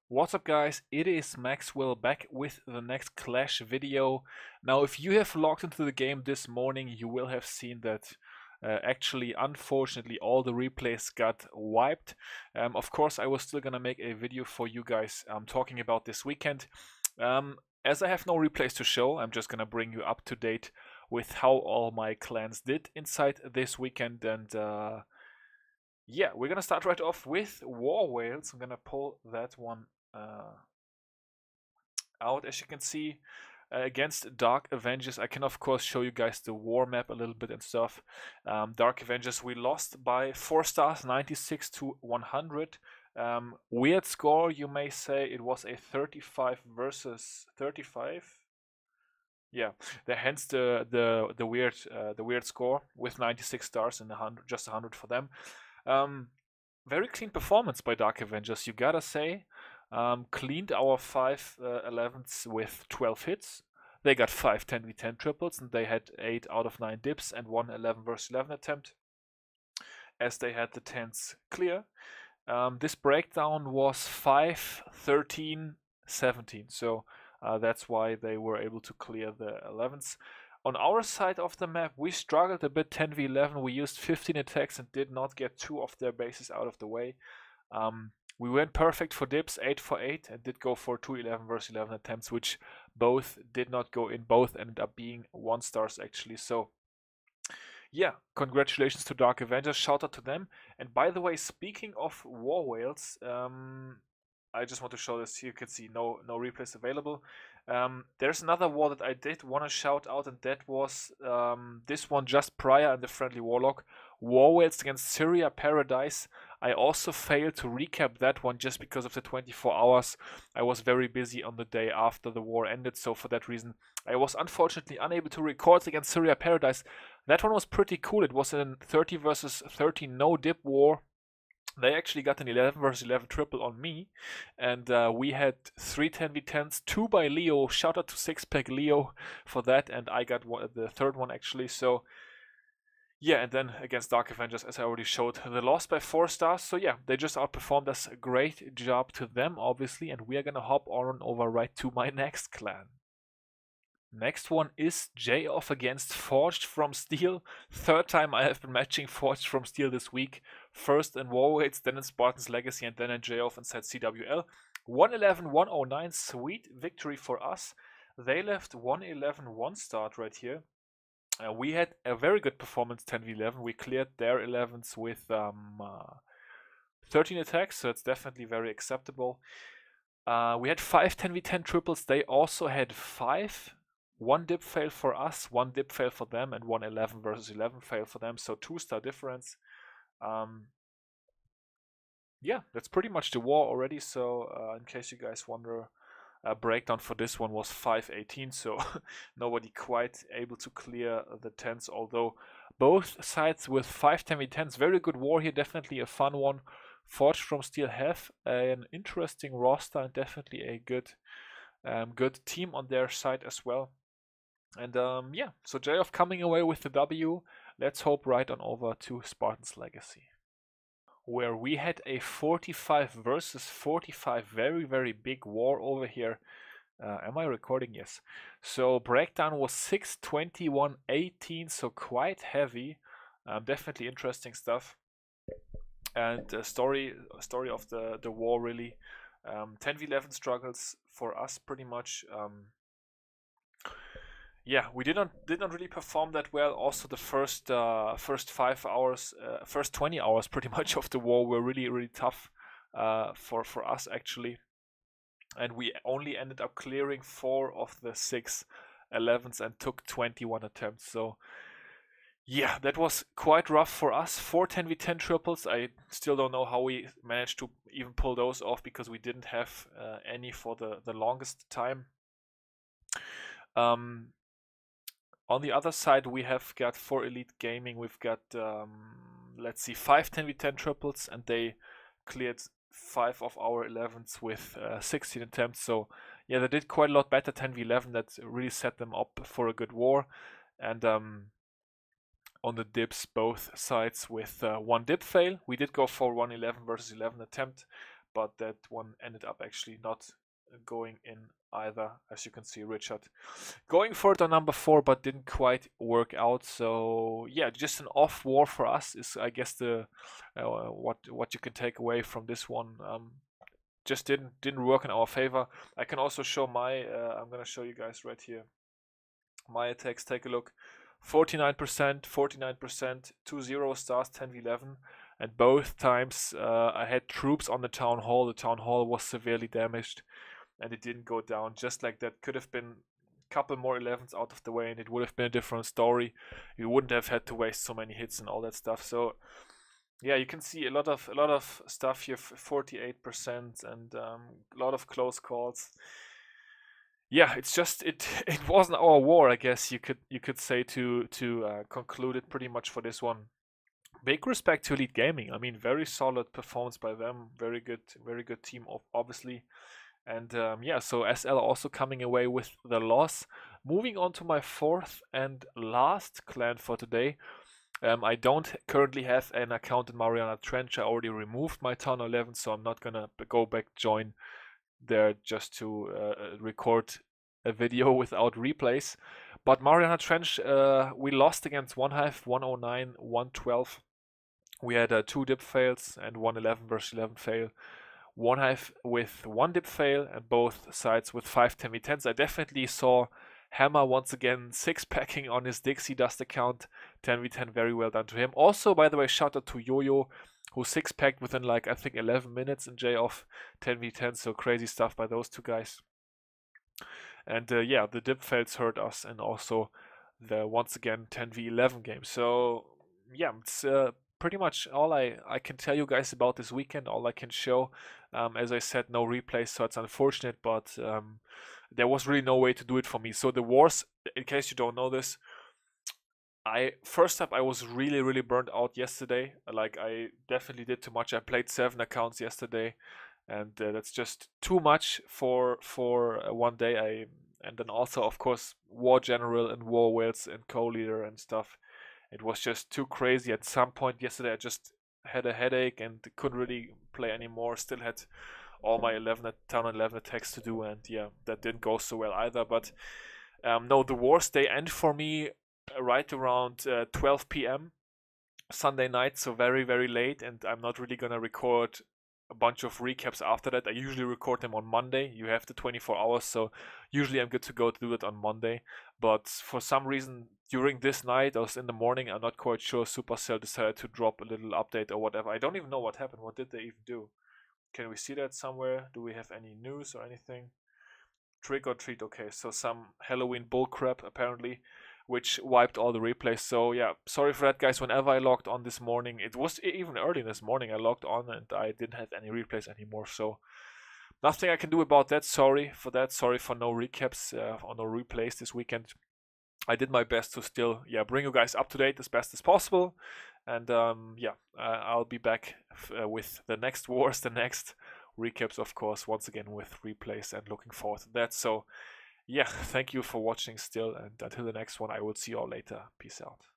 What's up guys, it is Maxwell back with the next Clash video. Now if you have logged into the game this morning, you will have seen that actually unfortunately all the replays got wiped. Of course I was still gonna make a video for you guys talking about this weekend. As I have no replays to show, I'm just gonna bring you up to date with how all my clans did inside this weekend. And yeah, we're gonna start right off with War Whales. I'm gonna pull that one out. As you can see, against Dark Avengers, I can of course show you guys the war map a little bit and stuff. Dark Avengers, we lost by 4 stars, 96 to 100. Weird score, you may say. It was a 35 versus 35. Yeah, hence the weird score with 96 stars and 100, just 100 for them. Very clean performance by Dark Avengers, you gotta say. Cleaned our 5 11s with 12 hits. They got 5 10v10 triples and they had 8 out of 9 dips and 1 11 versus 11 attempt, as they had the 10s clear. This breakdown was 5 13 17, so that's why they were able to clear the 11s. On our side of the map, we struggled a bit 10v11. We used 15 attacks and did not get 2 of their bases out of the way. We went perfect for dips, 8 for 8, and did go for 2 11 versus 11 attempts, which both did not go in. Both ended up being 1 stars actually. So yeah, congratulations to Dark Avengers. Shout out to them. And by the way, speaking of War Whales, I just want to show this. You can see no replays available. There's another war that I did want to shout out, and that was this one just prior in the friendly warlock. War Whales against Syria Paradise. I also failed to recap that one just because of the 24 hours. I was very busy on the day after the war ended, so for that reason I was unfortunately unable to record against Syria Paradise. That one was pretty cool. It was a 30 versus 30 no dip war. They actually got an 11 versus 11 triple on me, and we had 3 10v10s, 2 by Leo. Shout out to Sixpack Leo for that, and I got the third one actually. So yeah, and then against Dark Avengers, as I already showed, they lost by 4 stars. So yeah, they just outperformed us. Great job to them, obviously, and we are gonna hop on over right to my next clan. Next one is J off against Forged from Steel. Third time I have been matching Forged from Steel this week. First in Warweights, then in Spartans Legacy, and then in J off inside CWL. 111, 109, sweet victory for us. They left 111 1 start right here. We had a very good performance 10v11. We cleared their 11s with 13 attacks, so it's definitely very acceptable. We had 5 10v10 triples. They also had 5. 1 dip fail for us, 1 dip fail for them, and 1 11 versus 11 fail for them. So 2-star difference. Yeah, that's pretty much the war already. So in case you guys wonder, breakdown for this one was 5-18. So nobody quite able to clear the 10s. Although both sides with 5 10v10s, very good war here. Definitely a fun one. Forged from Steel have an interesting roster and definitely a good team on their side as well. And yeah, so J-Off coming away with the W. Let's hope right on over to Spartans Legacy, where we had a 45 versus 45 very, very big war over here. Am I recording? Yes. So breakdown was 6-21-18, so quite heavy. Definitely interesting stuff. And story of the war really. 10v11 struggles for us pretty much. Yeah, we did not really perform that well. Also, the first 5 hours, first 20 hours, pretty much of the war were really tough for us actually, and we only ended up clearing 4 of the 6 11s and took 21 attempts. So yeah, that was quite rough for us. 4 10v10 triples. I still don't know how we managed to even pull those off because we didn't have any for the longest time. On the other side, we have got for Elite Gaming, we've got, let's see, 5 10v10 triples, and they cleared 5 of our 11s with 16 attempts. So yeah, they did quite a lot better 10v11. That really set them up for a good war. And on the dips, both sides with 1 dip fail. We did go for 111 versus 11 attempt, but that one ended up actually not going in either, as you can see. Richard going for it on number 4, but didn't quite work out. So yeah, just an off war for us is, I guess, the what you can take away from this one. Just didn't work in our favor. I can also show my I'm gonna show you guys right here my attacks. Take a look. 49%, 49%, 2-0 stars, 10v11, and both times I had troops on the town hall. The town hall was severely damaged, and it didn't go down just like that. Could have been a couple more 11s out of the way, and it would have been a different story. You wouldn't have had to waste so many hits and all that stuff. So yeah, you can see a lot of stuff here, 48%, and a lot of close calls. Yeah, it's just it wasn't our war, I guess you could say, to conclude it pretty much for this one. Big respect to Elite Gaming. I mean, very solid performance by them. Very good team, obviously. And yeah, so SL also coming away with the loss. Moving on to my 4th and last clan for today. I don't currently have an account in Mariana Trench. I already removed my Town 11, so I'm not gonna go back join there just to record a video without replays. But Mariana Trench, we lost against 1hive, 109, 112. We had 2 dip fails and 111 versus 11 fail. 1hive with 1 dip fail, and both sides with 5 10v10s. I definitely saw Hammer once again 6-packing on his Dixie Dust account. 10v10, very well done to him. Also, by the way, shout out to Yo-Yo, who 6-packed within, like, I think 11 minutes in J off 10v10. So crazy stuff by those 2 guys. And yeah, the dip fails hurt us, and also the once again 10v11 game. So yeah, it's pretty much all I can tell you guys about this weekend, all I can show. As I said, no replays, so it's unfortunate, but there was really no way to do it for me. So the wars, in case you don't know this, first up, I was really burned out yesterday. Like, I definitely did too much. I played 7 accounts yesterday, and that's just too much for one day. And then also, of course, War General and War Whales and co-leader and stuff. It was just too crazy. At some point yesterday, I just had a headache and couldn't really play anymore. Still had all my Town 11 attacks to do, and yeah, that didn't go so well either. But no, the wars, they end for me right around 12 p.m. Sunday night, so very late, and I'm not really gonna record a bunch of recaps after that. I usually record them on Monday. You have the 24 hours, so usually I'm good to go to do it on Monday. But for some reason, during this night or in the morning, I'm not quite sure, Supercell decided to drop a little update or whatever. I don't even know what happened. What did they even do? Can we see that somewhere? Do we have any news or anything? Trick or treat, okay, so some Halloween bullcrap apparently, which wiped all the replays. So yeah, sorry for that, guys. Whenever I logged on this morning, it was even early this morning, I logged on and I didn't have any replays anymore. So nothing I can do about that. Sorry for that. Sorry for no recaps or no replays this weekend. I did my best to still, yeah, bring you guys up to date as best as possible. And yeah, I'll be back with the next wars, the next recaps, of course, once again with replays, and looking forward to that. So yeah, thank you for watching still, and until the next one, I will see you all later. Peace out.